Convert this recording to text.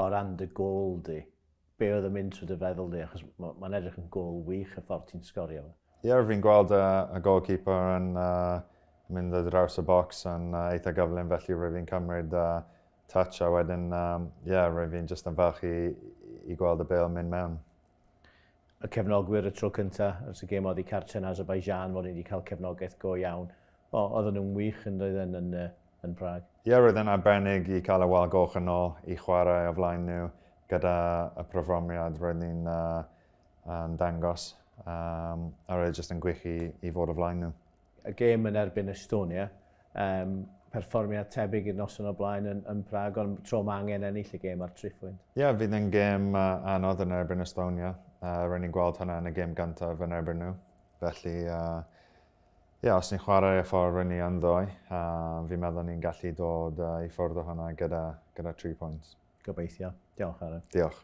o ran dy gol di, be oedd yn mynd trwy dy feddwl di, achos mae'n edrych yn gol wych y ffordd ti'n sgorio. Ie, fi'n gweld y goalkeeper yn mynd ar draws y bocs yn eitha gyflym, felly rwy fi'n cymryd touch a wedyn, rwy fi'n just yn falch i gweld y bêl mynd mewn. Y cefnogwyr y tro cyntaf, ys y gêm oedd i Carchen Azerbaijan, fod ni wedi cael cefnogaeth go iawn. Oedden nhw'n wych yn doedden yn Prague. Ie, roedd yn arbennig i cael y wal goch yn ôl i chwarae o flaen nhw gyda y perfformiad roedd ni'n dangos. A roedd jyst yn gwych i fod o flaen nhw. Y gêm yn erbyn Estonia, perfformiad tebyg i'r noson o blaen yn Prague, ond tro mae angen ennill y gêm ar triffwynt. Ie, fydd yn gêm anodd yn erbyn Estonia. Rwy'n ni'n gweld hwnna yn y gêm gyntaf yn erbyn nhw. Felly, os ni'n chwarae y ffordd rwy'n ni yn ddoi, fi'n meddwl ni'n gallu dod i ffwrdd o hwnna gyda 3 points. Gobeithio. Diolch, Aaron. Diolch.